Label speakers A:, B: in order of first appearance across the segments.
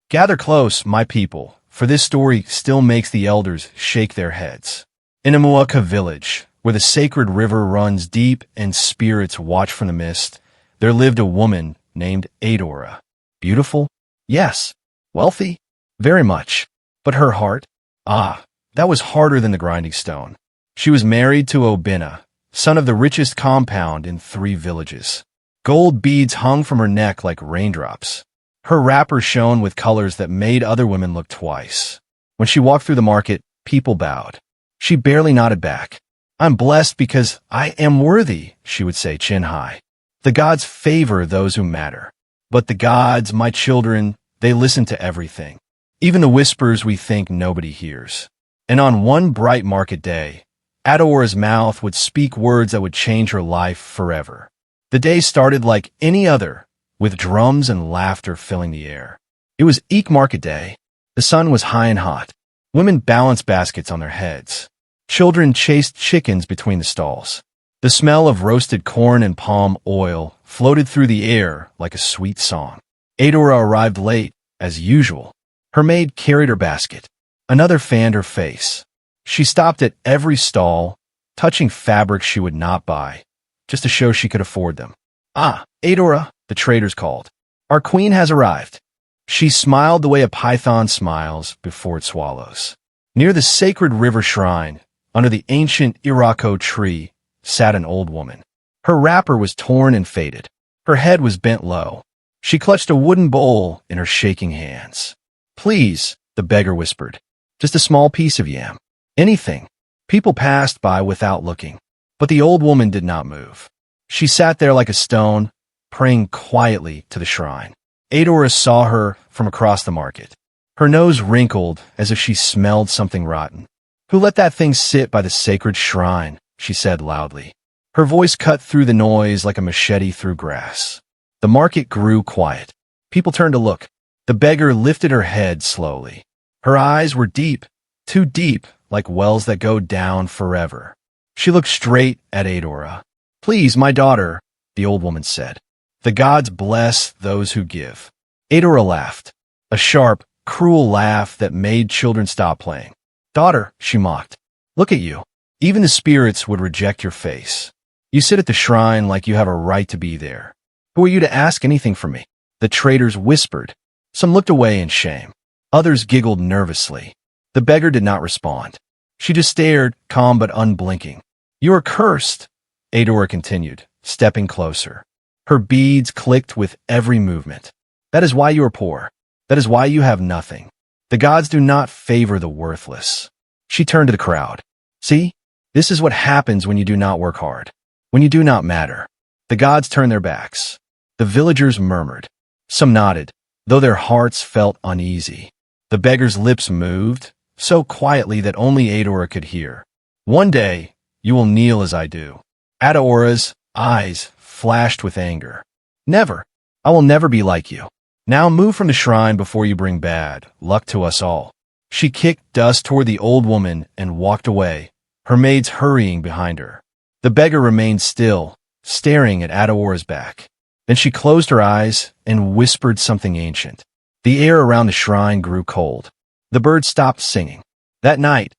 A: Gather close, my people, for this story still makes the elders shake their heads. In Umuaka village, where the sacred river runs deep and spirits watch from the mist, there lived a woman named Adora. Beautiful? Yes. Wealthy? Very much. But her heart? Ah, that was harder than the grinding stone. She was married to Obina, son of the richest compound in 3 villages. Gold beads hung from her neck like raindrops. Her wrapper shone with colors that made other women look twice. When she walked through the market, people bowed. She barely nodded back. I'm blessed because I am worthy, she would say chin high. The gods favor those who matter. But the gods, my children, they listen to everything. Even the whispers we think nobody hears. And on one bright market day, Adora's mouth would speak words that would change her life forever. The day started like any other, with drums and laughter filling the air. It was Eek Market Day. The sun was high and hot. Women balanced baskets on their heads. Children chased chickens between the stalls. The smell of roasted corn and palm oil floated through the air like a sweet song. Adora arrived late, as usual. Her maid carried her basket. Another fanned her face. She stopped at every stall, touching fabrics she would not buy, just to show she could afford them. Ah, Adora, the traders called. Our queen has arrived. She smiled the way a python smiles before it swallows. Near the sacred river shrine, under the ancient Irako tree, sat an old woman. Her wrapper was torn and faded. Her head was bent low. She clutched a wooden bowl in her shaking hands. Please, the beggar whispered. Just a small piece of yam. Anything. People passed by without looking. But the old woman did not move. She sat there like a stone, praying quietly to the shrine. Adora saw her from across the market. Her nose wrinkled as if she smelled something rotten. Who let that thing sit by the sacred shrine? She said loudly. Her voice cut through the noise like a machete through grass. The market grew quiet. People turned to look. The beggar lifted her head slowly. Her eyes were deep, too deep, like wells that go down forever. She looked straight at Adora. Please, my daughter, the old woman said. The gods bless those who give. Adora laughed, a sharp, cruel laugh that made children stop playing. Daughter, she mocked, look at you. Even the spirits would reject your face. You sit at the shrine like you have a right to be there. Who are you to ask anything from me? The traders whispered. Some looked away in shame. Others giggled nervously. The beggar did not respond. She just stared, calm but unblinking. You are cursed, Adora continued, stepping closer. Her beads clicked with every movement. That is why you are poor. That is why you have nothing. The gods do not favor the worthless. She turned to the crowd. See? This is what happens when you do not work hard. When you do not matter. The gods turned their backs. The villagers murmured. Some nodded, though their hearts felt uneasy. The beggar's lips moved, so quietly that only Adora could hear. One day, you will kneel as I do. Adora's eyes flashed with anger. Never. I will never be like you. Now move from the shrine before you bring bad luck to us all. She kicked dust toward the old woman and walked away, her maids hurrying behind her. The beggar remained still, staring at Adora's back. Then she closed her eyes and whispered something ancient. The air around the shrine grew cold. The birds stopped singing. That night,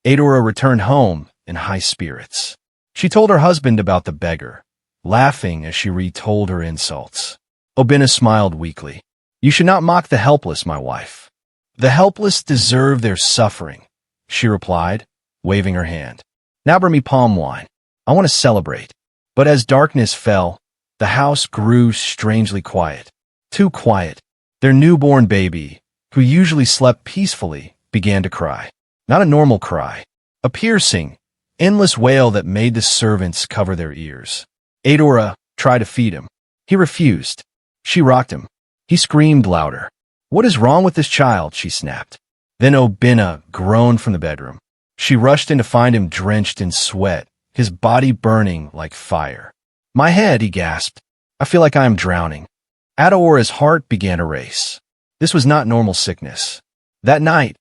A: Adora returned home in high spirits. She told her husband about the beggar, laughing as she retold her insults. Obina smiled weakly. You should not mock the helpless, my wife. The helpless deserve their suffering, she replied, waving her hand. Now bring me palm wine. I want to celebrate. But as darkness fell, the house grew strangely quiet. Too quiet. Their newborn baby, who usually slept peacefully, began to cry. Not a normal cry. A piercing, endless wail that made the servants cover their ears. Adora tried to feed him. He refused. She rocked him. He screamed louder. What is wrong with this child? She snapped. Then Obina groaned from the bedroom. She rushed in to find him drenched in sweat, his body burning like fire. My head, he gasped. I feel like I am drowning. Adora's heart began to race. This was not normal sickness. That night,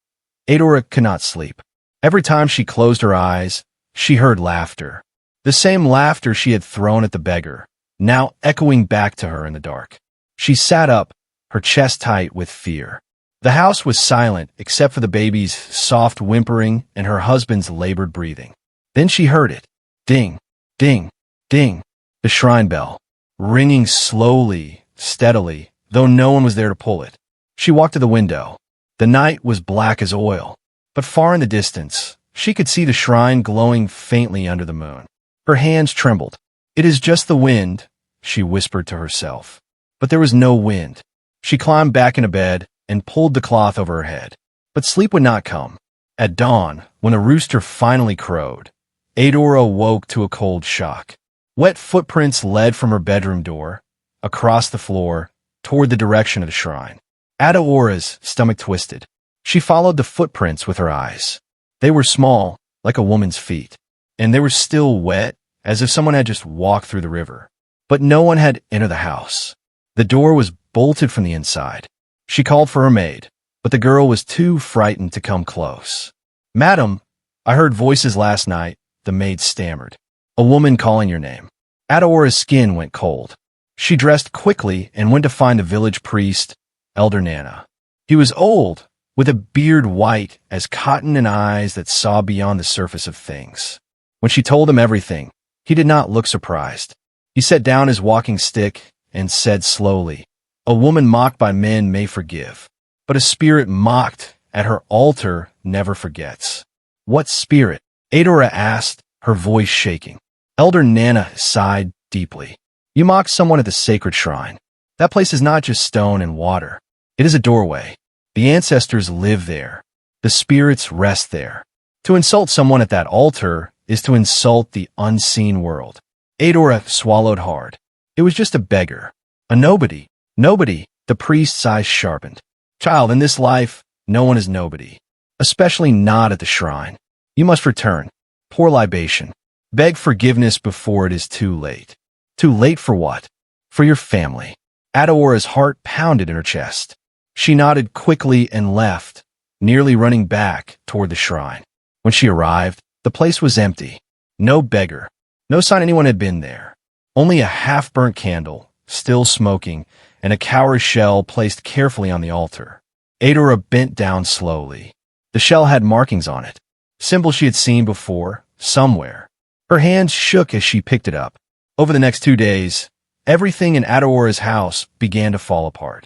A: Adora could not sleep. Every time she closed her eyes, she heard laughter. The same laughter she had thrown at the beggar, now echoing back to her in the dark. She sat up, her chest tight with fear. The house was silent except for the baby's soft whimpering and her husband's labored breathing. Then she heard it. Ding, ding, ding. The shrine bell, ringing slowly, steadily, though no one was there to pull it. She walked to the window. The night was black as oil, but far in the distance, she could see the shrine glowing faintly under the moon. Her hands trembled. "It is just the wind," she whispered to herself. But there was no wind. She climbed back into bed and pulled the cloth over her head. But sleep would not come. At dawn, when the rooster finally crowed, Adora woke to a cold shock. Wet footprints led from her bedroom door, across the floor, toward the direction of the shrine. Adora's stomach twisted. She followed the footprints with her eyes. They were small, like a woman's feet, and they were still wet, as if someone had just walked through the river. But no one had entered the house. The door was bolted from the inside. She called for her maid, but the girl was too frightened to come close. "Madam, I heard voices last night," the maid stammered. "A woman calling your name." Adora's skin went cold. She dressed quickly and went to find the village priest, Elder Nana. He was old, with a beard white as cotton and eyes that saw beyond the surface of things. When she told him everything, he did not look surprised. He set down his walking stick and said slowly, "A woman mocked by men may forgive, but a spirit mocked at her altar never forgets." "What spirit?" Adora asked, her voice shaking. Elder Nana sighed deeply. "You mock someone at the sacred shrine. That place is not just stone and water. It is a doorway. The ancestors live there. The spirits rest there. To insult someone at that altar is to insult the unseen world." Adora swallowed hard. It was just a beggar. A nobody. Nobody. The priest's eyes sharpened. "Child, in this life, no one is nobody. Especially not at the shrine. You must return. Pour libation. Beg forgiveness before it is too late." "Too late for what?" "For your family." Adora's heart pounded in her chest. She nodded quickly and left, nearly running back toward the shrine. When she arrived, the place was empty. No beggar. No sign anyone had been there. Only a half-burnt candle, still smoking, and a cowrie shell placed carefully on the altar. Adora bent down slowly. The shell had markings on it, symbols she had seen before, somewhere. Her hands shook as she picked it up. Over the next 2 days, everything in Adora's house began to fall apart.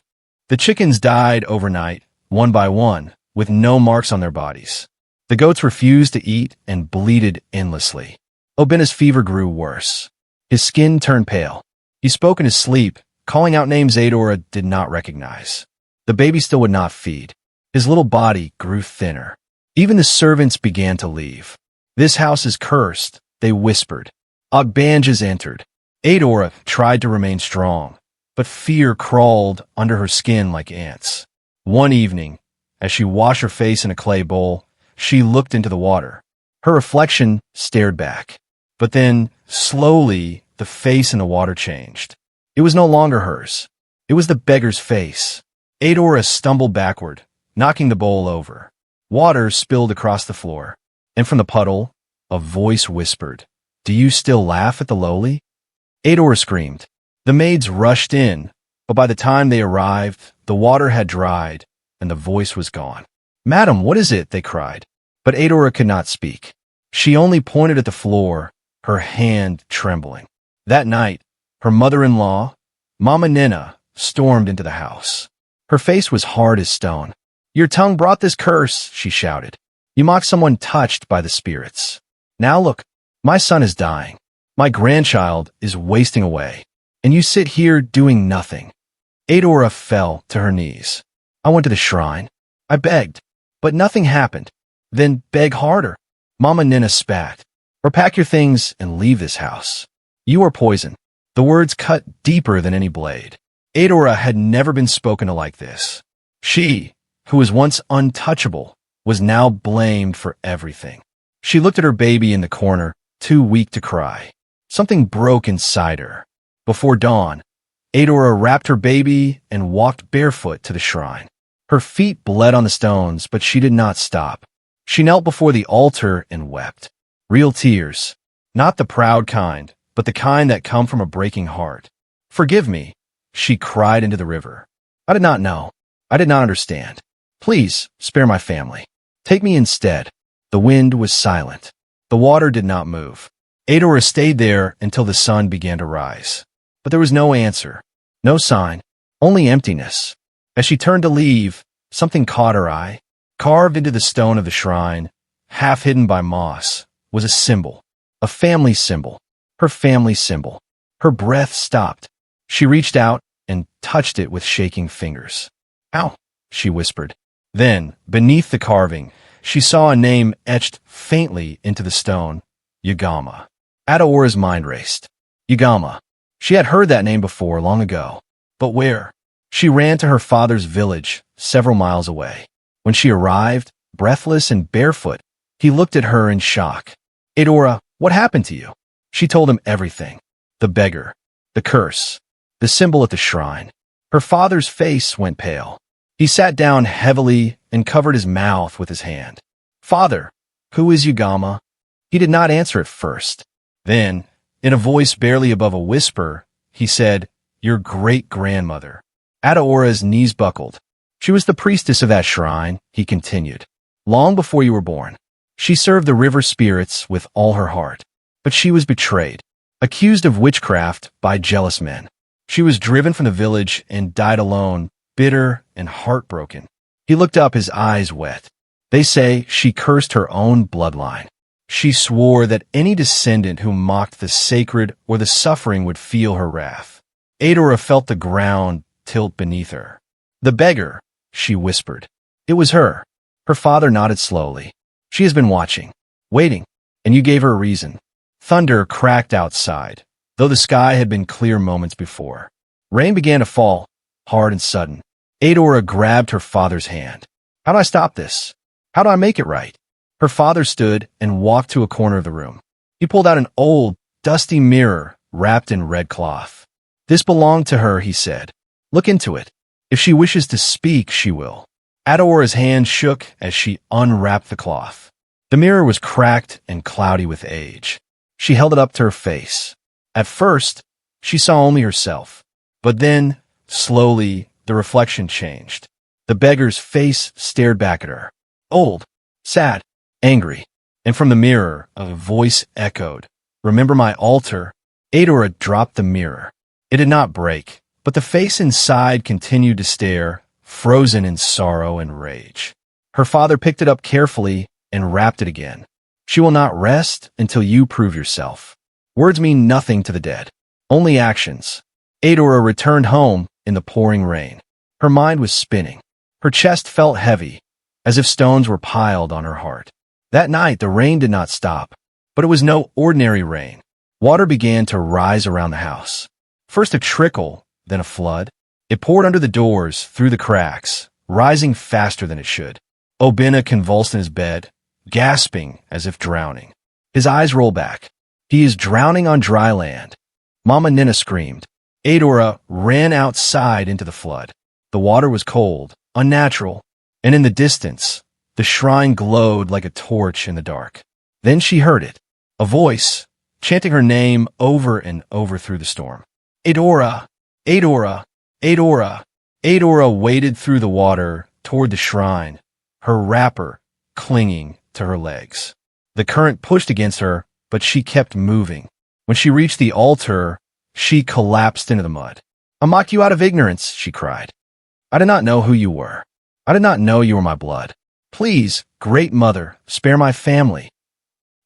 A: The chickens died overnight, one by one, with no marks on their bodies. The goats refused to eat and bleated endlessly. Obena's fever grew worse. His skin turned pale. He spoke in his sleep, calling out names Adora did not recognize. The baby still would not feed. His little body grew thinner. Even the servants began to leave. "This house is cursed," they whispered. Ogbanjas entered. Adora tried to remain strong, but fear crawled under her skin like ants. One evening, as she washed her face in a clay bowl, she looked into the water. Her reflection stared back. But then, slowly, the face in the water changed. It was no longer hers. It was the beggar's face. Adora stumbled backward, knocking the bowl over. Water spilled across the floor, and from the puddle, a voice whispered, "Do you still laugh at the lowly?" Adora screamed. The maids rushed in, but by the time they arrived, the water had dried, and the voice was gone. "Madam, what is it?" they cried. But Adora could not speak. She only pointed at the floor, her hand trembling. That night, her mother-in-law, Mama Nina, stormed into the house. Her face was hard as stone. "Your tongue brought this curse," she shouted. "You mock someone touched by the spirits. Now look, my son is dying. My grandchild is wasting away. And you sit here doing nothing." Adora fell to her knees. "I went to the shrine. I begged, but nothing happened." "Then beg harder," Mama Nina spat. "Or pack your things and leave this house. You are poison." The words cut deeper than any blade. Adora had never been spoken to like this. She, who was once untouchable, was now blamed for everything. She looked at her baby in the corner, too weak to cry. Something broke inside her. Before dawn, Adora wrapped her baby and walked barefoot to the shrine. Her feet bled on the stones, but she did not stop. She knelt before the altar and wept. Real tears. Not the proud kind, but the kind that come from a breaking heart. "Forgive me," she cried into the river. "I did not know. I did not understand. Please, spare my family. Take me instead." The wind was silent. The water did not move. Adora stayed there until the sun began to rise. But there was no answer, no sign, only emptiness. As she turned to leave, something caught her eye. Carved into the stone of the shrine, half hidden by moss, was a symbol, a family symbol, her family symbol. Her breath stopped. She reached out and touched it with shaking fingers. "Ow," she whispered. Then, beneath the carving, she saw a name etched faintly into the stone, Yagama. Adora's mind raced. Yagama. She had heard that name before, long ago. But where? She ran to her father's village, several miles away. When she arrived, breathless and barefoot, he looked at her in shock. "Adora, what happened to you?" She told him everything. The beggar, the curse, the symbol at the shrine. Her father's face went pale. He sat down heavily and covered his mouth with his hand. "Father, who is Yagama?" He did not answer at first. Then, in a voice barely above a whisper, he said, "Your great-grandmother." Adora's knees buckled. "She was the priestess of that shrine," he continued. "Long before you were born. She served the river spirits with all her heart. But she was betrayed, accused of witchcraft by jealous men. She was driven from the village and died alone, bitter and heartbroken." He looked up, his eyes wet. "They say she cursed her own bloodline. She swore that any descendant who mocked the sacred or the suffering would feel her wrath." Adora felt the ground tilt beneath her. "The beggar," she whispered. "It was her." Her father nodded slowly. "She has been watching, waiting, and you gave her a reason." Thunder cracked outside, though the sky had been clear moments before. Rain began to fall, hard and sudden. Adora grabbed her father's hand. "How do I stop this? How do I make it right?" Her father stood and walked to a corner of the room. He pulled out an old, dusty mirror wrapped in red cloth. "This belonged to her," he said. "Look into it. If she wishes to speak, she will." Adora's hand shook as she unwrapped the cloth. The mirror was cracked and cloudy with age. She held it up to her face. At first, she saw only herself. But then, slowly, the reflection changed. The beggar's face stared back at her. Old, sad, angry. And from the mirror, a voice echoed, "Remember my altar?" Adora dropped the mirror. It did not break, but the face inside continued to stare, frozen in sorrow and rage. Her father picked it up carefully and wrapped it again. "She will not rest until you prove yourself. Words mean nothing to the dead, only actions." Adora returned home in the pouring rain. Her mind was spinning. Her chest felt heavy, as if stones were piled on her heart. That night, the rain did not stop, but it was no ordinary rain. Water began to rise around the house. First a trickle, then a flood. It poured under the doors, through the cracks, rising faster than it should. Obina convulsed in his bed, gasping as if drowning. His eyes rolled back. He is drowning on dry land. Mama Nina screamed. Adora ran outside into the flood. The water was cold, unnatural, and in the distance, the shrine glowed like a torch in the dark. Then she heard it, a voice, chanting her name over and over through the storm. "Adora! Adora! Adora!" Adora waded through the water toward the shrine, her wrapper clinging to her legs. The current pushed against her, but she kept moving. When she reached the altar, she collapsed into the mud. "I mocked you out of ignorance," she cried. "I did not know who you were. I did not know you were my blood. Please, Great Mother, spare my family."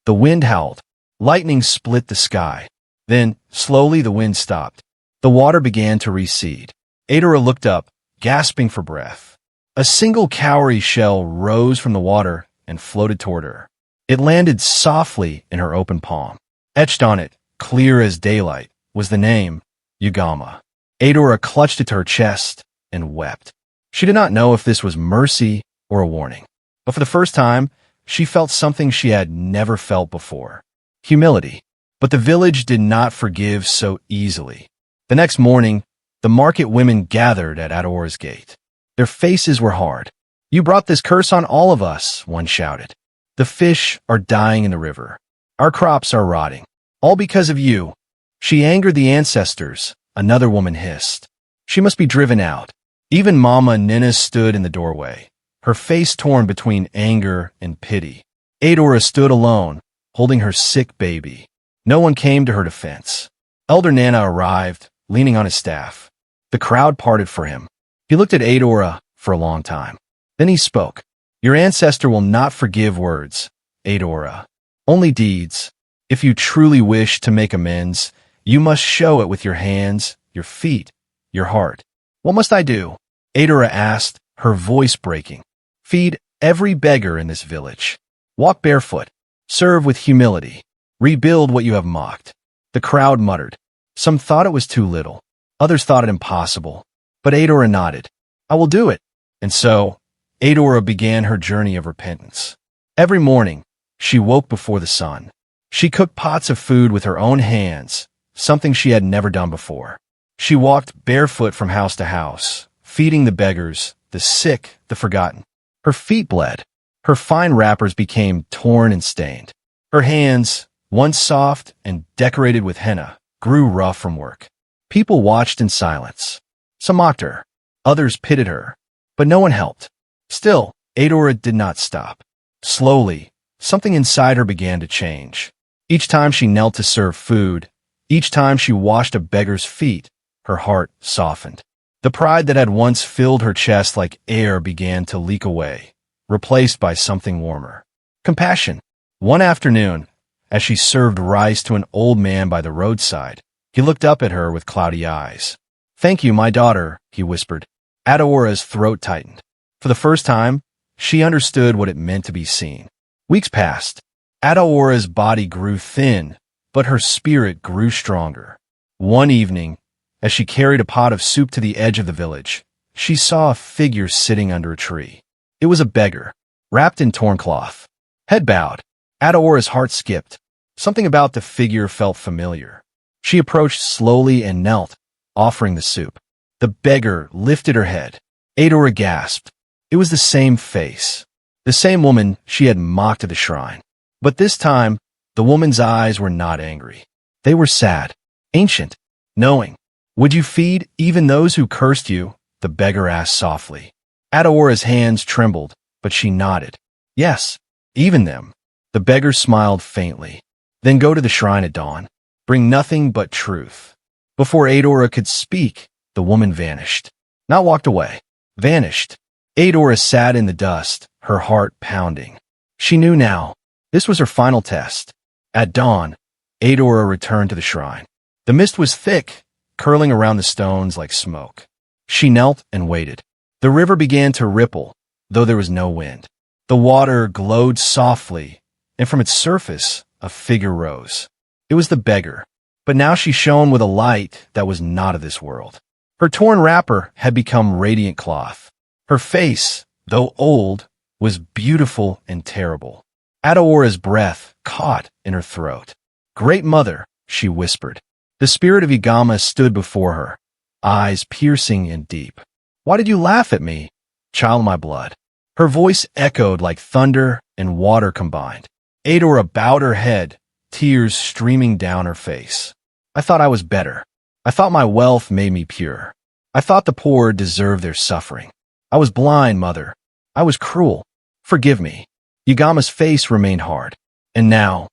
A: The wind howled. Lightning split the sky. Then, slowly, the wind stopped. The water began to recede. Adora looked up, gasping for breath. A single cowrie shell rose from the water and floated toward her. It landed softly in her open palm. Etched on it, clear as daylight, was the name, Yagama. Adora clutched it to her chest and wept. She did not know if this was mercy or a warning. But for the first time, she felt something she had never felt before. Humility. But the village did not forgive so easily. The next morning, the market women gathered at Adora's gate. Their faces were hard. "You brought this curse on all of us," one shouted. "The fish are dying in the river. Our crops are rotting. All because of you." "She angered the ancestors," another woman hissed. "She must be driven out." Even Mama Nina stood in the doorway, her face torn between anger and pity. Adora stood alone, holding her sick baby. No one came to her defense. Elder Nana arrived, leaning on his staff. The crowd parted for him. He looked at Adora for a long time. Then he spoke. Your ancestor will not forgive words, Adora. Only deeds. If you truly wish to make amends, you must show it with your hands, your feet, your heart. What must I do? Adora asked, her voice breaking. Feed every beggar in this village. Walk barefoot. Serve with humility. Rebuild what you have mocked. The crowd muttered. Some thought it was too little. Others thought it impossible. But Adora nodded. I will do it. And so, Adora began her journey of repentance. Every morning, she woke before the sun. She cooked pots of food with her own hands, something she had never done before. She walked barefoot from house to house, feeding the beggars, the sick, the forgotten. Her feet bled. Her fine wrappers became torn and stained. Her hands, once soft and decorated with henna, grew rough from work. People watched in silence. Some mocked her. Others pitied her. But no one helped. Still, Adora did not stop. Slowly, something inside her began to change. Each time she knelt to serve food, each time she washed a beggar's feet, her heart softened. The pride that had once filled her chest like air began to leak away, replaced by something warmer. Compassion. One afternoon, as she served rice to an old man by the roadside, he looked up at her with cloudy eyes. Thank you, my daughter, he whispered. Adora's throat tightened. For the first time, she understood what it meant to be seen. Weeks passed. Adora's body grew thin, but her spirit grew stronger. One evening, as she carried a pot of soup to the edge of the village, she saw a figure sitting under a tree. It was a beggar, wrapped in torn cloth. Head bowed. Adora's heart skipped. Something about the figure felt familiar. She approached slowly and knelt, offering the soup. The beggar lifted her head. Adora gasped. It was the same face, the same woman she had mocked at the shrine. But this time, the woman's eyes were not angry. They were sad, ancient, knowing. Would you feed even those who cursed you? The beggar asked softly. Adora's hands trembled, but she nodded. Yes, even them. The beggar smiled faintly. Then go to the shrine at dawn. Bring nothing but truth. Before Adora could speak, the woman vanished. Not walked away. Vanished. Adora sat in the dust, her heart pounding. She knew now. This was her final test. At dawn, Adora returned to the shrine. The mist was thick, curling around the stones like smoke. She knelt and waited. The river began to ripple, though there was no wind. The water glowed softly, and from its surface, a figure rose. It was the beggar, but now she shone with a light that was not of this world. Her torn wrapper had become radiant cloth. Her face, though old, was beautiful and terrible. Adora's breath caught in her throat. Great Mother, she whispered. The spirit of Igama stood before her, eyes piercing and deep. Why did you laugh at me, child of my blood? Her voice echoed like thunder and water combined. Adora bowed her head, tears streaming down her face. I thought I was better. I thought my wealth made me pure. I thought the poor deserved their suffering. I was blind, Mother. I was cruel. Forgive me. Igama's face remained hard. And now,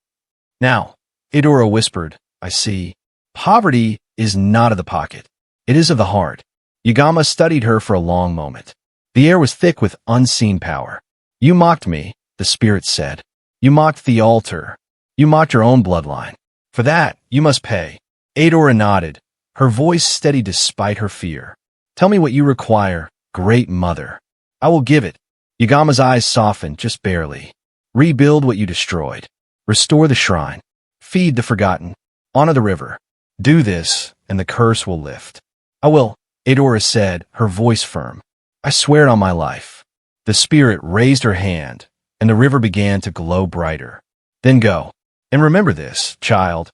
A: Adora whispered, I see. Poverty is not of the pocket. It is of the heart. Igama studied her for a long moment. The air was thick with unseen power. You mocked me, the spirit said. You mocked the altar. You mocked your own bloodline. For that, you must pay. Adora nodded, her voice steady despite her fear. Tell me what you require, Great Mother. I will give it. Igama's eyes softened just barely. Rebuild what you destroyed. Restore the shrine. Feed the forgotten. Honor the river. Do this, and the curse will lift. I will, Adora said, her voice firm. I swear it on my life. The spirit raised her hand, and the river began to glow brighter. Then go. And remember this, child.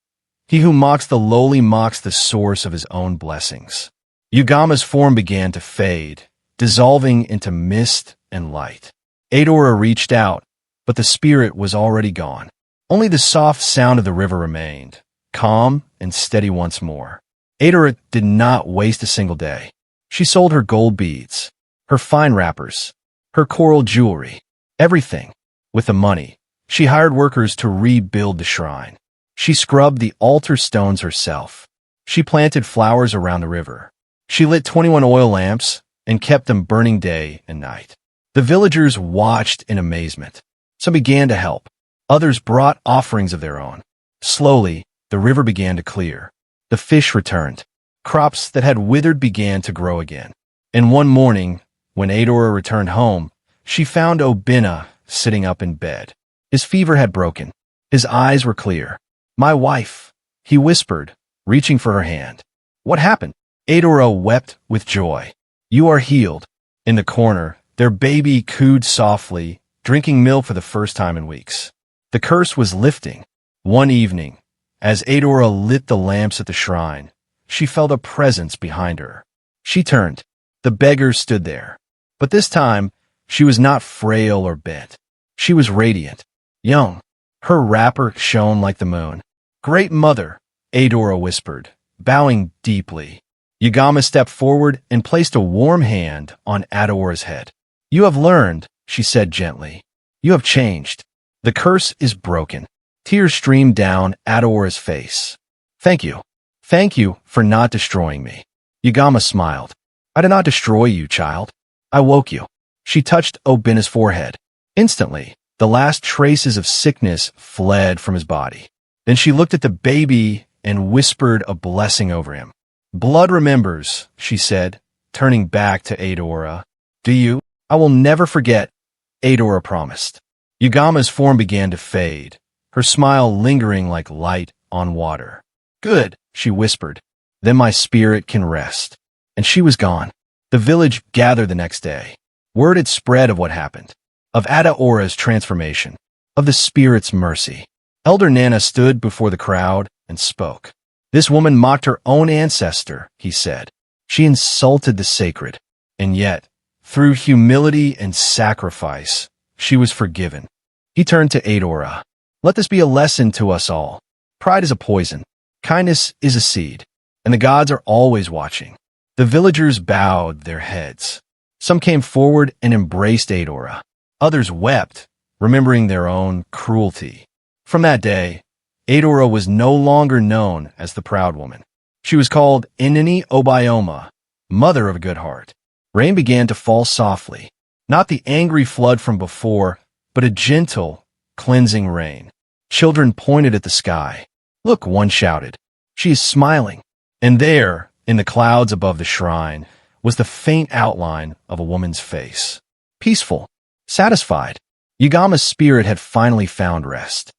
A: He who mocks the lowly mocks the source of his own blessings. Igama's form began to fade, dissolving into mist and light. Adora reached out, but the spirit was already gone. Only the soft sound of the river remained, calm and steady once more. Adora did not waste a single day. She sold her gold beads, her fine wrappers, her coral jewelry, everything. With the money, she hired workers to rebuild the shrine. She scrubbed the altar stones herself. She planted flowers around the river. She lit 21 oil lamps and kept them burning day and night. The villagers watched in amazement. Some began to help. Others brought offerings of their own. Slowly, the river began to clear. The fish returned. Crops that had withered began to grow again. And one morning, when Adora returned home, she found Obina sitting up in bed. His fever had broken. His eyes were clear. "My wife," he whispered, reaching for her hand. "What happened?" Adora wept with joy. "You are healed." In the corner, their baby cooed softly, drinking milk for the first time in weeks. The curse was lifting. One evening, as Adora lit the lamps at the shrine, she felt a presence behind her. She turned. The beggar stood there. But this time, she was not frail or bent. She was radiant, young. Her wrapper shone like the moon. "Great Mother," Adora whispered, bowing deeply. Yagama stepped forward and placed a warm hand on Adora's head. "You have learned," she said gently. "You have changed. The curse is broken." Tears streamed down Adora's face. "Thank you. Thank you for not destroying me." Yagama smiled. "I did not destroy you, child. I woke you." She touched Obina's forehead. Instantly, the last traces of sickness fled from his body. Then she looked at the baby and whispered a blessing over him. "Blood remembers," she said, turning back to Adora. "Do you?" "I will never forget," Adora promised. Yagama's form began to fade, her smile lingering like light on water. "Good," she whispered. "Then my spirit can rest." And she was gone. The village gathered the next day. Word had spread of what happened, of Adora's transformation, of the spirit's mercy. Elder Nana stood before the crowd and spoke. "This woman mocked her own ancestor," he said. "She insulted the sacred, and yet, through humility and sacrifice, she was forgiven." He turned to Adora. "Let this be a lesson to us all. Pride is a poison. Kindness is a seed, and the gods are always watching." The villagers bowed their heads. Some came forward and embraced Adora. Others wept, remembering their own cruelty. From that day, Adora was no longer known as the proud woman. She was called Inini Obioma, mother of a good heart. Rain began to fall softly, not the angry flood from before, but a gentle, cleansing rain. Children pointed at the sky. "Look," one shouted. "She is smiling." And there, in the clouds above the shrine, was the faint outline of a woman's face. Peaceful, satisfied. Yagama's spirit had finally found rest.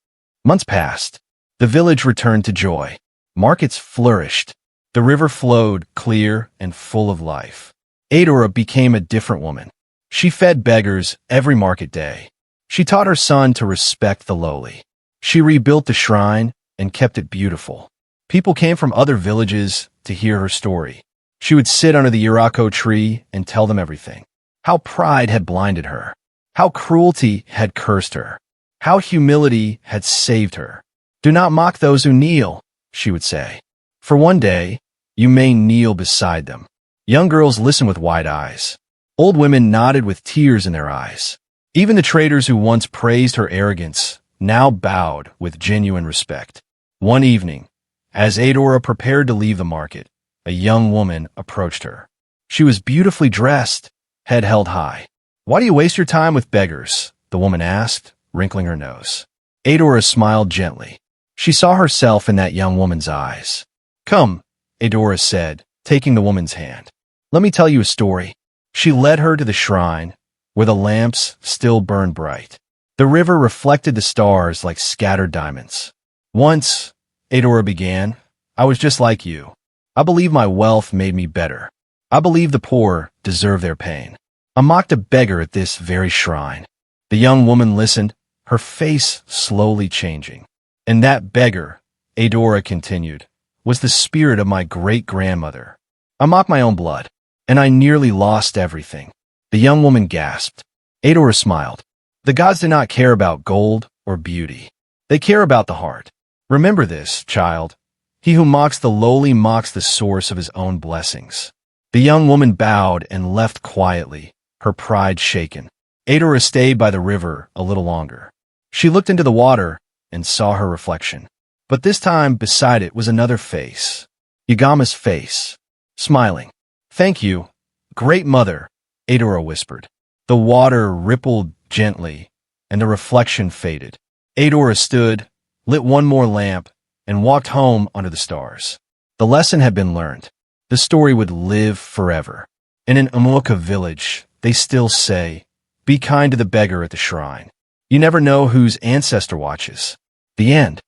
A: Months passed. The village returned to joy. Markets flourished. The river flowed clear and full of life. Adora became a different woman. She fed beggars every market day. She taught her son to respect the lowly. She rebuilt the shrine and kept it beautiful. People came from other villages to hear her story. She would sit under the Urako tree and tell them everything. How pride had blinded her. How cruelty had cursed her. How humility had saved her. "Do not mock those who kneel," she would say. "For one day, you may kneel beside them." Young girls listened with wide eyes. Old women nodded with tears in their eyes. Even the traders who once praised her arrogance now bowed with genuine respect. One evening, as Adora prepared to leave the market, a young woman approached her. She was beautifully dressed, head held high. "Why do you waste your time with beggars?" the woman asked, wrinkling her nose. Adora smiled gently. She saw herself in that young woman's eyes. "Come," Adora said, taking the woman's hand. "Let me tell you a story." She led her to the shrine, where the lamps still burned bright. The river reflected the stars like scattered diamonds. "Once," Adora began, "I was just like you. I believed my wealth made me better. I believed the poor deserve their pain. I mocked a beggar at this very shrine." The young woman listened, her face slowly changing. "And that beggar," Adora continued, "was the spirit of my great-grandmother. I mocked my own blood, and I nearly lost everything." The young woman gasped. Adora smiled. "The gods do not care about gold or beauty. They care about the heart. Remember this, child. He who mocks the lowly mocks the source of his own blessings." The young woman bowed and left quietly, her pride shaken. Adora stayed by the river a little longer. She looked into the water and saw her reflection. But this time beside it was another face. Yagama's face. Smiling. "Thank you, Great Mother," Adora whispered. The water rippled gently, and the reflection faded. Adora stood, lit one more lamp, and walked home under the stars. The lesson had been learned. The story would live forever. In an Umuaka village, they still say, "Be kind to the beggar at the shrine. You never know whose ancestor watches." The end.